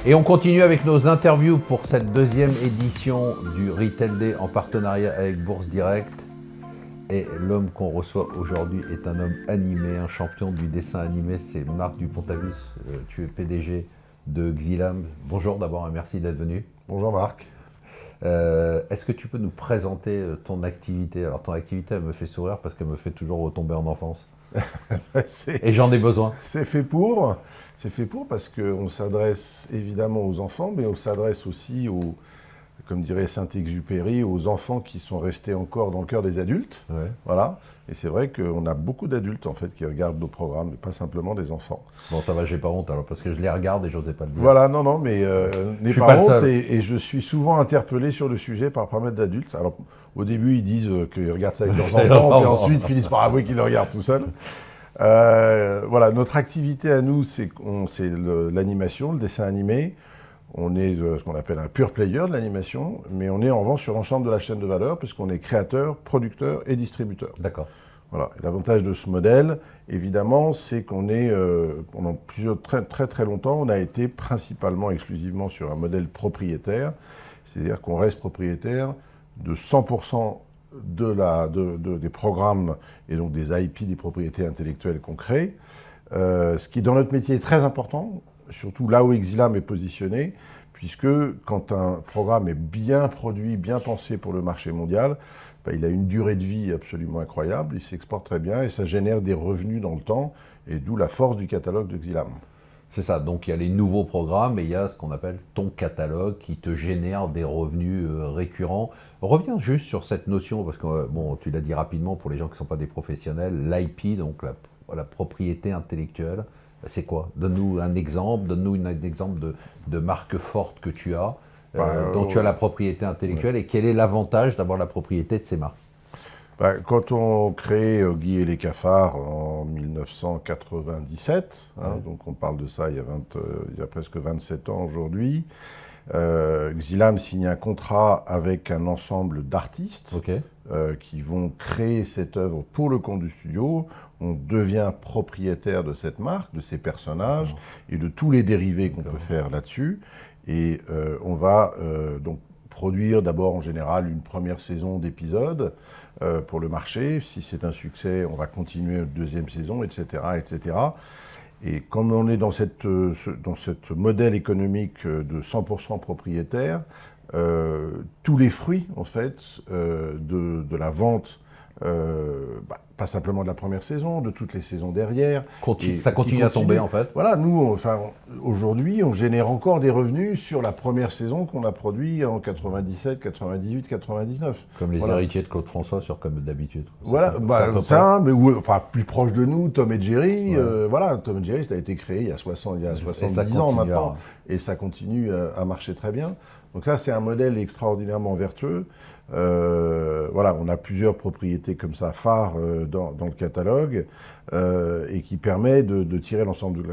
Et on continue avec nos interviews pour cette deuxième édition du Retail Day en partenariat avec Bourse Direct. Et l'homme qu'on reçoit aujourd'hui est un homme animé, un champion du dessin animé, c'est Marc Dupontavis. Tu es PDG de Xilam. Bonjour d'abord et merci d'être venu. Bonjour Marc. Est-ce que tu peux nous présenter ton activité? Alors ton activité, elle me fait sourire parce qu'elle me fait toujours retomber en enfance. Et j'en ai besoin. C'est fait pour parce qu'on s'adresse évidemment aux enfants, mais on s'adresse aussi aux, comme dirait Saint-Exupéry, aux enfants qui sont restés encore dans le cœur des adultes. Ouais. Voilà. Et c'est vrai qu'on a beaucoup d'adultes en fait qui regardent nos programmes, mais pas simplement des enfants. Bon, ça va, j'ai pas honte alors, parce que je les regarde et j'osais pas le dire. Voilà, non, mais n'aie pas honte, et je suis souvent interpellé sur le sujet par pas mal d'adultes. Alors, au début, ils disent qu'ils regardent ça avec leurs enfants, puis ensuite, finissent par avouer qu'ils le regardent tout seuls. Voilà, notre activité à nous, c'est l'animation, le dessin animé. On est ce qu'on appelle un pure player de l'animation, mais on est en revanche sur l'ensemble de la chaîne de valeur, puisqu'on est créateur, producteur et distributeur. D'accord. Voilà. L'avantage de ce modèle, évidemment, c'est qu'on est, pendant très longtemps, on a été principalement, exclusivement sur un modèle propriétaire, c'est-à-dire qu'on reste propriétaire de 100% des programmes et donc des IP, des propriétés intellectuelles qu'on crée, ce qui dans notre métier est très important, surtout là où Xilam est positionné, puisque quand un programme est bien produit, bien pensé pour le marché mondial, il a une durée de vie absolument incroyable, il s'exporte très bien et ça génère des revenus dans le temps, et d'où la force du catalogue de Xilam. C'est ça, donc il y a les nouveaux programmes et il y a ce qu'on appelle ton catalogue qui te génère des revenus récurrents. Reviens juste sur cette notion, parce que bon, tu l'as dit rapidement pour les gens qui ne sont pas des professionnels, l'IP, donc la propriété intellectuelle, c'est quoi? Donne-nous un exemple, de marque forte que tu as, dont tu as la propriété intellectuelle, et quel est l'avantage d'avoir la propriété de ces marques? Quand on crée Guy et les cafards en 1997, donc on parle de ça il y a presque 27 ans aujourd'hui, Xilam signe un contrat avec un ensemble d'artistes qui vont créer cette œuvre pour le compte du studio. On devient propriétaire de cette marque, de ces personnages et de tous les dérivés qu'on peut faire là-dessus. Et on va donc produire d'abord en général une première saison d'épisodes pour le marché. Si c'est un succès, on va continuer une deuxième saison, etc., etc. Et comme on est dans ce modèle économique de 100% propriétaire, tous les fruits en fait de la vente, pas simplement de la première saison, de toutes les saisons derrière. Ça continue à tomber en fait. Voilà, nous, aujourd'hui, on génère encore des revenus sur la première saison qu'on a produit en 97, 98, 99. Comme les héritiers de Claude François comme d'habitude. Voilà, plus proche de nous, Tom et Jerry. Tom et Jerry, ça a été créé il y a 70 ans maintenant, et ça continue à marcher très bien. Donc ça, c'est un modèle extraordinairement vertueux. On a plusieurs propriétés comme ça, phares dans le catalogue, et qui permet de tirer l'ensemble du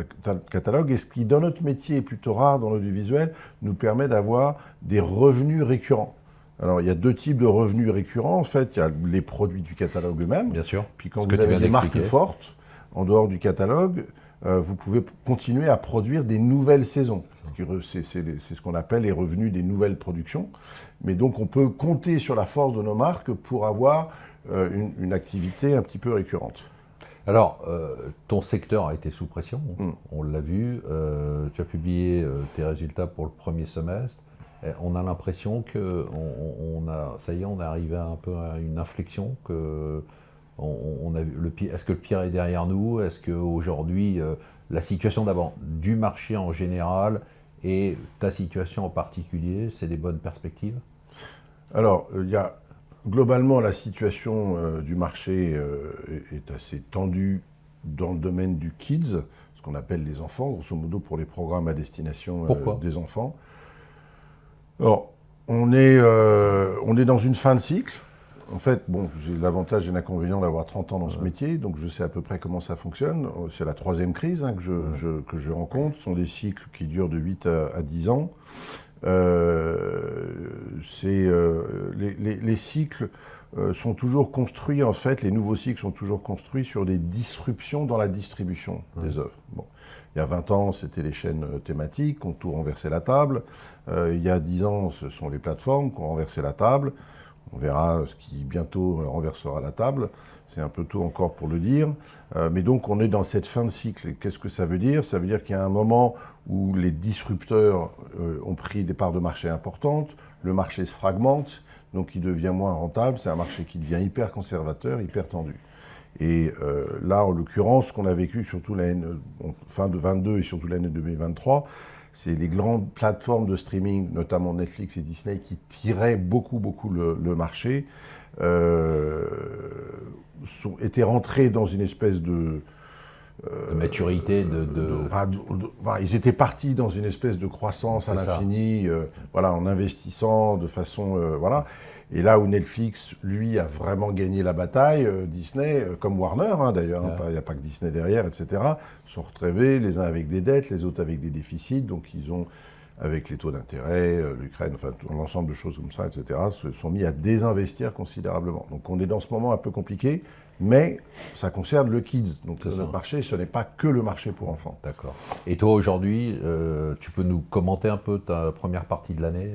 catalogue. Et ce qui, dans notre métier, est plutôt rare dans l'audiovisuel, nous permet d'avoir des revenus récurrents. Alors, il y a deux types de revenus récurrents. En fait, il y a les produits du catalogue eux-mêmes. Bien sûr. Puis quand vous avez des marques fortes, en dehors du catalogue, vous pouvez continuer à produire des nouvelles saisons. C'est ce qu'on appelle les revenus des nouvelles productions. Mais donc, on peut compter sur la force de nos marques pour avoir une activité un petit peu récurrente. Alors, ton secteur a été sous pression, on l'a vu. Tu as publié tes résultats pour le premier semestre. On a l'impression que ça y est, on est arrivé un peu à une inflexion, est-ce que le pire est derrière nous? Est-ce qu'aujourd'hui, la situation d'abord du marché en général et ta situation en particulier, c'est des bonnes perspectives? Alors, globalement, la situation du marché est assez tendue dans le domaine du kids, ce qu'on appelle les enfants, grosso modo pour les programmes à destination des enfants. Alors, on est dans une fin de cycle. En fait, j'ai l'avantage et l'inconvénient d'avoir 30 ans dans ce métier, donc je sais à peu près comment ça fonctionne. C'est la troisième crise que je rencontre. Ce sont des cycles qui durent de 8 à 10 ans. Les cycles sont toujours construits, en fait, les nouveaux cycles sont toujours construits sur des disruptions dans la distribution des œuvres. Bon. Il y a 20 ans, c'était les chaînes thématiques qui ont tout renversé la table. Il y a 10 ans, ce sont les plateformes qui ont renversé la table. On verra ce qui bientôt renversera la table. C'est un peu tôt encore pour le dire. Mais donc, on est dans cette fin de cycle. Qu'est-ce que ça veut dire? Ça veut dire qu'il y a un moment où les disrupteurs ont pris des parts de marché importantes. Le marché se fragmente, donc il devient moins rentable. C'est un marché qui devient hyper conservateur, hyper tendu. Et là, en l'occurrence, ce qu'on a vécu surtout fin de 2022 et surtout l'année 2023, c'est les grandes plateformes de streaming, notamment Netflix et Disney, qui tiraient beaucoup le marché, étaient rentrés dans une espèce de maturité, ils étaient partis dans une espèce de croissance à l'infini, voilà, en investissant de façon, voilà. Et là où Netflix, lui, a vraiment gagné la bataille, Disney, comme Warner d'ailleurs, il n'y a pas que Disney derrière, etc., sont retrouvés les uns avec des dettes, les autres avec des déficits, donc ils ont, avec les taux d'intérêt, l'Ukraine, enfin l'ensemble de choses comme ça, etc., se sont mis à désinvestir considérablement. Donc on est dans ce moment un peu compliqué, mais ça concerne le kids. Donc le marché, ce n'est pas que le marché pour enfants. D'accord. Et toi aujourd'hui, tu peux nous commenter un peu ta première partie de l'année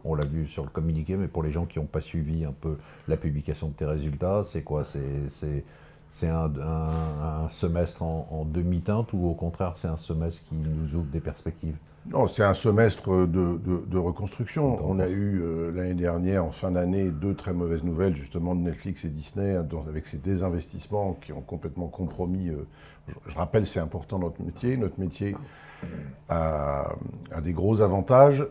on l'a vu sur le communiqué, mais pour les gens qui n'ont pas suivi un peu la publication de tes résultats, c'est quoi? C'est un semestre en demi-teinte ou au contraire c'est un semestre qui nous ouvre des perspectives? Non, c'est un semestre de reconstruction. On a eu l'année dernière, en fin d'année, 2 très mauvaises nouvelles justement de Netflix et Disney, avec ces désinvestissements qui ont complètement compromis. Je rappelle, c'est important notre métier. Notre métier a des gros avantages.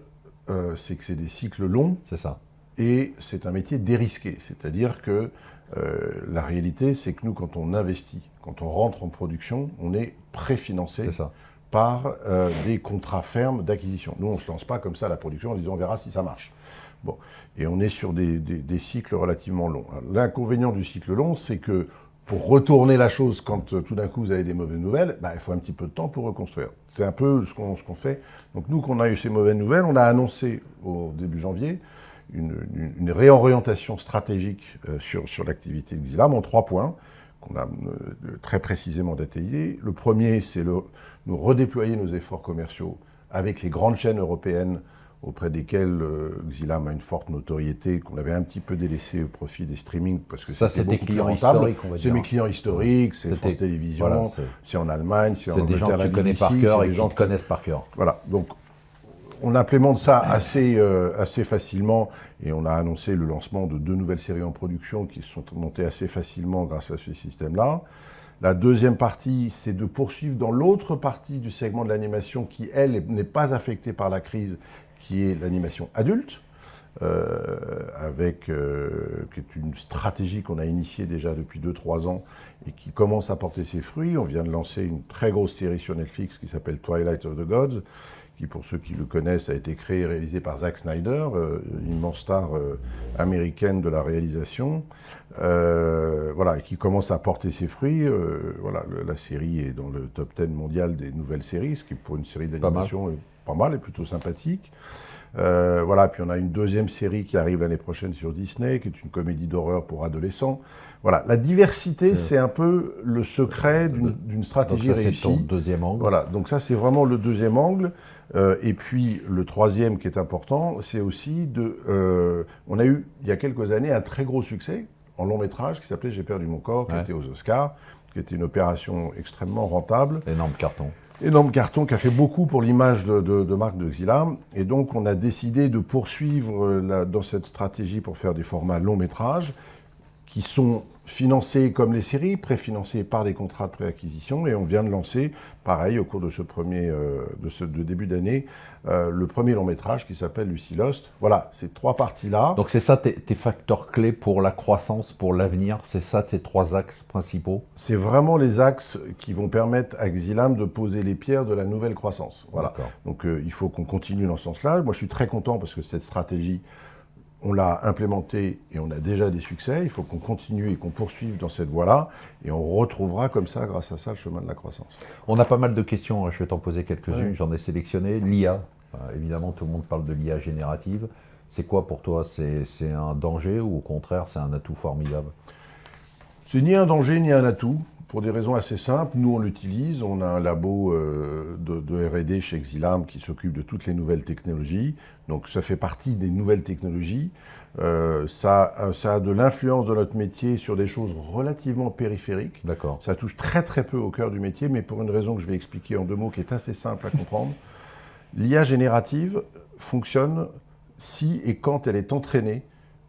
C'est que c'est des cycles longs. C'est ça. Et c'est un métier dérisqué. C'est-à-dire que la réalité, c'est que nous, quand on investit, quand on rentre en production, on est préfinancé par des contrats fermes d'acquisition. Nous, on ne se lance pas comme ça à la production en disant on verra si ça marche. Bon. Et on est sur des cycles relativement longs. L'inconvénient du cycle long, c'est que pour retourner la chose quand tout d'un coup vous avez des mauvaises nouvelles, il faut un petit peu de temps pour reconstruire. C'est un peu ce qu'on fait. Donc nous, qu'on a eu ces mauvaises nouvelles, on a annoncé au début janvier une réorientation stratégique sur l'activité de Xylam en 3 points qu'on a très précisément détaillés. Le premier, c'est nous redéployer nos efforts commerciaux avec les grandes chaînes européennes auprès desquelles Xylam a une forte notoriété, qu'on avait un petit peu délaissé au profit des streamings, parce que ça, c'est des clients historiques, on va dire. C'est mes clients historiques, c'est France Télévisions, voilà, c'est en Allemagne, c'est en Angleterre. C'est des gens que tu connais par cœur et qui te connaissent par cœur. Voilà, donc on implémente ça assez facilement, et on a annoncé le lancement de 2 nouvelles séries en production qui sont montées assez facilement grâce à ce système-là. La deuxiime partie, c'est de poursuivre dans l'autre partie du segment de l'animation qui, elle, n'est pas affectée par la crise, qui est l'animation adulte, qui est une stratégie qu'on a initiée déjà depuis 2-3 ans et qui commence à porter ses fruits. On vient de lancer une très grosse série sur Netflix qui s'appelle Twilight of the Gods, qui, pour ceux qui le connaissent, a été créée et réalisée par Zack Snyder, immense star américaine de la réalisation, voilà, et qui commence à porter ses fruits. Voilà, la série est dans le top 10 mondial des nouvelles séries, ce qui pour une série d'animation est pas mal et plutôt sympathique. Voilà, puis on a une deuxième série qui arrive l'année prochaine sur Disney, qui est une comédie d'horreur pour adolescents. Voilà, la diversité, c'est un peu le secret d'une stratégie donc ça, réussie. C'est ton deuxième angle. Voilà, donc ça c'est vraiment le deuxième angle. Et puis le troisième qui est important, c'est aussi on a eu il y a quelques années un très gros succès en long métrage qui s'appelait J'ai perdu mon corps, qui était aux Oscars, qui était une opération extrêmement rentable. Énorme carton. Énorme carton qui a fait beaucoup pour l'image de marque de Xylam. Et donc, on a décidé de poursuivre dans cette stratégie pour faire des formats long métrage qui sont financés comme les séries, préfinancés par des contrats de préacquisition. Et on vient de lancer, pareil, au cours de ce début d'année, le premier long métrage qui s'appelle Lucy Lost. Voilà, ces 3 parties-là. Donc c'est ça tes facteurs clés pour la croissance, pour l'avenir, c'est ça tes 3 axes principaux? C'est vraiment les axes qui vont permettre à Xylam de poser les pierres de la nouvelle croissance. Voilà. Donc il faut qu'on continue dans ce sens-là. Moi je suis très content parce que cette stratégie, on l'a implémentée et on a déjà des succès. Il faut qu'on continue et qu'on poursuive dans cette voie-là. Et on retrouvera comme ça, grâce à ça, le chemin de la croissance. On a pas mal de questions, je vais t'en poser quelques-unes. J'en ai sélectionné. L'IA, évidemment, tout le monde parle de l'IA générative. C'est quoi pour toi? C'est un danger ou au contraire c'est un atout formidable? C'est ni un danger ni un atout, pour des raisons assez simples. Nous, on l'utilise. On a un labo de R&D chez Xilam qui s'occupe de toutes les nouvelles technologies. Donc, ça fait partie des nouvelles technologies. Ça a de l'influence de notre métier sur des choses relativement périphériques. D'accord. Ça touche très très peu au cœur du métier, mais pour une raison que je vais expliquer en 2 mots, qui est assez simple à comprendre. L'IA générative fonctionne si et quand elle est entraînée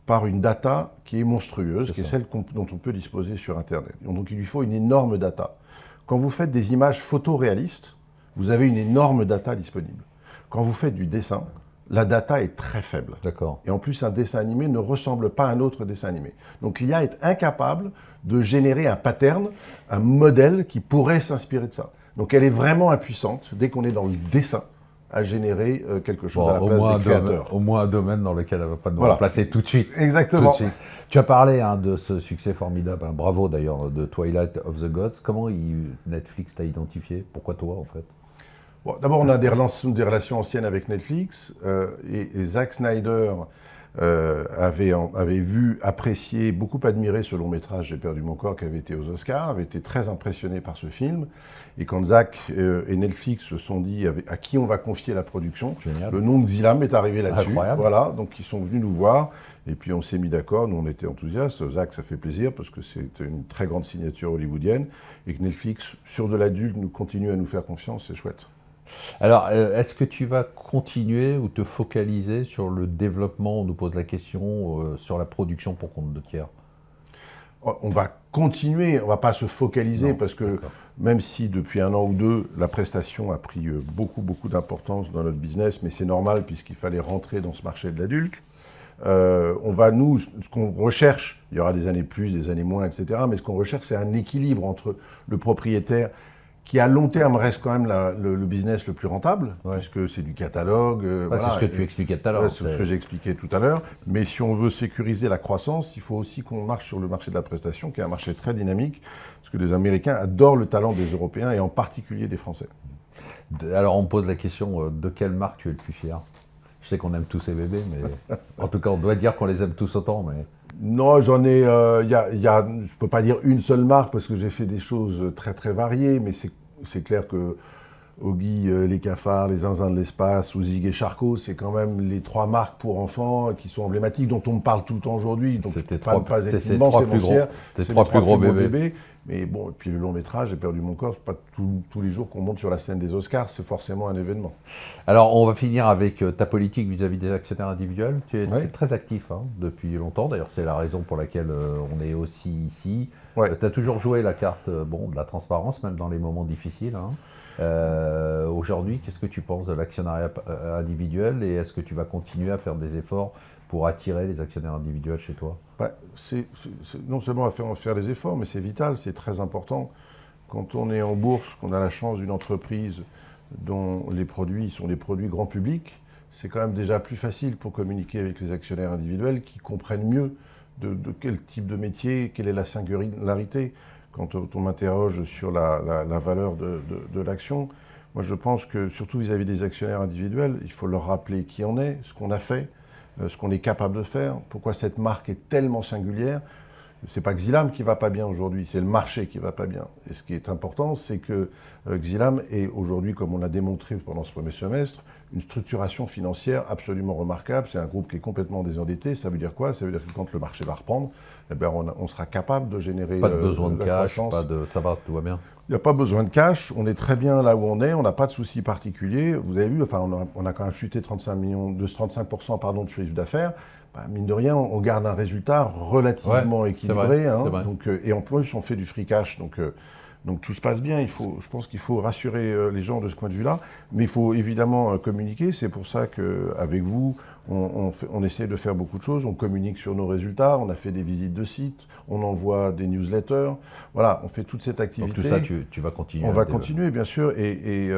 par une data qui est monstrueuse, qui est celle dont on peut disposer sur Internet. Donc il lui faut une énorme data. Quand vous faites des images photoréalistes, vous avez une énorme data disponible. Quand vous faites du dessin, la data est très faible. D'accord. Et en plus, un dessin animé ne ressemble pas à un autre dessin animé. Donc l'IA est incapable de générer un pattern, un modèle qui pourrait s'inspirer de ça. Donc elle est vraiment impuissante dès qu'on est dans le dessin à générer quelque chose à la place des créateurs. Au moins un domaine dans lequel elle ne va pas nous remplacer tout de suite. Exactement. Tout de suite. Tu as parlé de ce succès formidable, bravo d'ailleurs, de Twilight of the Gods. Comment Netflix t'a identifié? Pourquoi toi en fait? Bon, d'abord, on a des relations anciennes avec Netflix et Zack Snyder avait vu, apprécié, beaucoup admiré ce long métrage J'ai perdu mon corps qui avait été aux Oscars, avait été très impressionné par ce film. Et quand Zack et Netflix se sont dit à qui on va confier la production, Génial. Le nom de Xilam est arrivé là-dessus. Incroyable. Voilà, donc ils sont venus nous voir et puis on s'est mis d'accord, nous on était enthousiastes. Zack, ça fait plaisir parce que c'est une très grande signature hollywoodienne et que Netflix, sur de l'adulte, nous continue à nous faire confiance, c'est chouette. Alors, est-ce que tu vas continuer ou te focaliser sur le développement, on nous pose la question, sur la production pour compte de tiers? On va continuer, on ne va pas se focaliser parce que même si depuis 1 an ou 2, la prestation a pris beaucoup d'importance dans notre business, mais c'est normal puisqu'il fallait rentrer dans ce marché de l'adulte, ce qu'on recherche, il y aura des années plus, des années moins, etc., mais ce qu'on recherche, c'est un équilibre entre le propriétaire qui à long terme reste quand même le business le plus rentable, puisque c'est du catalogue. C'est ce que tu expliquais tout à l'heure. C'est ce que j'expliquais tout à l'heure. Mais si on veut sécuriser la croissance, il faut aussi qu'on marche sur le marché de la prestation, qui est un marché très dynamique, parce que les Américains adorent le talent des Européens, et en particulier des Français. Alors on me pose la question, de quelle marque tu es le plus fier? Je sais qu'on aime tous ces bébés, mais en tout cas on doit dire qu'on les aime tous autant. Mais... Non, j'en ai. Je ne peux pas dire une seule marque parce que j'ai fait des choses très très variées, mais c'est clair que Oggy, les cafards, les zinzins de l'espace, ou Zig et Charcot, c'est quand même les 3 marques pour enfants qui sont emblématiques, dont on me parle tout le temps aujourd'hui. Donc c'était pas c'est 3 plus gros bébés. Mais bon, et puis le long métrage, J'ai perdu mon corps, c'est pas tous les jours qu'on monte sur la scène des Oscars, c'est forcément un événement. Alors, on va finir avec ta politique vis-à-vis des actionnaires individuels. Tu es très actif depuis longtemps, d'ailleurs c'est la raison pour laquelle on est aussi ici. Tu as toujours joué la carte de la transparence, même dans les moments difficiles. Aujourd'hui, qu'est-ce que tu penses de l'actionnariat individuel et est-ce que tu vas continuer à faire des efforts pour attirer les actionnaires individuels chez toi? Non seulement faire des efforts, mais c'est vital, c'est très important. Quand on est en bourse, qu'on a la chance d'une entreprise dont les produits sont des produits grand public, c'est quand même déjà plus facile pour communiquer avec les actionnaires individuels qui comprennent mieux de quel type de métier, quelle est la singularité. Quand on m'interroge sur la valeur de l'action, moi je pense que, surtout vis-à-vis des actionnaires individuels, il faut leur rappeler qui on est, ce qu'on a fait, ce qu'on est capable de faire, pourquoi cette marque est tellement singulière. C'est pas Xilam qui va pas bien aujourd'hui, c'est le marché qui va pas bien. Et ce qui est important, c'est que Xilam est aujourd'hui, comme on l'a démontré pendant ce premier semestre, une structuration financière absolument remarquable. C'est un groupe qui est complètement désendetté. Ça veut dire quoi? Ça veut dire que quand le marché va reprendre, on sera capable de générer pas de besoin de cash, croissance. ça va, tout va bien. Il n'y a pas besoin de cash, on est très bien là où on est, on n'a pas de soucis particuliers. Vous avez vu, on a quand même chuté 35% pardon, de chiffre d'affaires. Mine de rien, on garde un résultat relativement équilibré. C'est vrai. Donc, et en plus, on fait du free cash. Donc tout se passe bien. Je pense qu'il faut rassurer les gens de ce point de vue-là. Mais il faut évidemment communiquer. C'est pour ça qu'avec vous, on essaie de faire beaucoup de choses. On communique sur nos résultats. On a fait des visites de sites. On envoie des newsletters. Voilà, on fait toute cette activité. Donc tout ça, tu vas continuer. On va continuer, bien sûr. Et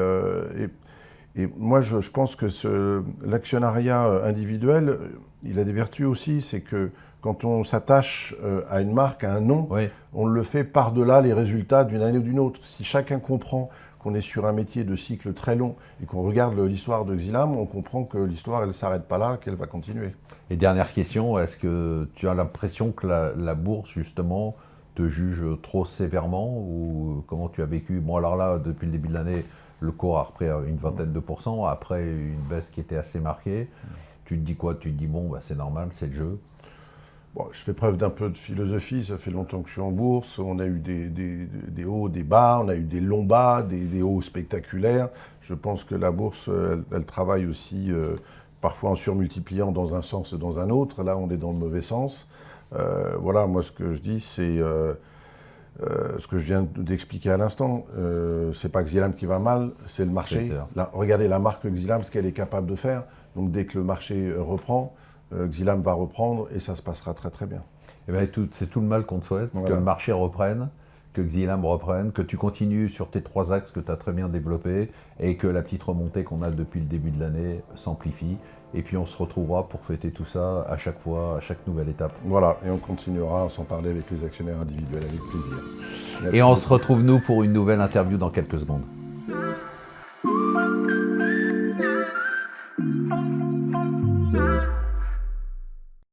moi, je pense que l'actionnariat individuel, il a des vertus aussi. C'est que quand on s'attache à une marque, à un nom, Oui. on le fait par-delà les résultats d'une année ou d'une autre. Si chacun comprend qu'on est sur un métier de cycle très long et qu'on regarde l'histoire de Xilam, on comprend que l'histoire, elle ne s'arrête pas là, qu'elle va continuer. Et dernière question, est-ce que tu as l'impression que la bourse, justement, te juge trop sévèrement ou comment tu as vécu? Bon, alors là, depuis le début de l'année, le cours a repris à une vingtaine de pourcents, après une baisse qui était assez marquée. Tu te dis quoi? Tu te dis, bon, bah, c'est normal, c'est le jeu. Bon, je fais preuve d'un peu de philosophie, ça fait longtemps que je suis en bourse, on a eu des hauts, des bas, on a eu des longs bas, des hauts spectaculaires. Je pense que la bourse, elle travaille aussi parfois en surmultipliant dans un sens et dans un autre. Là, on est dans le mauvais sens. Voilà, moi ce que je dis, c'est ce que je viens d'expliquer à l'instant. C'est pas Xilam qui va mal, c'est le marché. Regardez la marque Xilam, ce qu'elle est capable de faire. Donc dès que le marché reprend, Xilam va reprendre et ça se passera très très bien. Eh bien, c'est tout le mal qu'on te souhaite, Voilà. que le marché reprenne, que Xilam reprenne, que tu continues sur tes 3 axes que tu as très bien développés et que la petite remontée qu'on a depuis le début de l'année s'amplifie. Et puis on se retrouvera pour fêter tout ça à chaque fois, à chaque nouvelle étape. Voilà, et on continuera à s'en parler avec les actionnaires individuels avec plaisir. Et on se retrouve nous pour une nouvelle interview dans quelques secondes.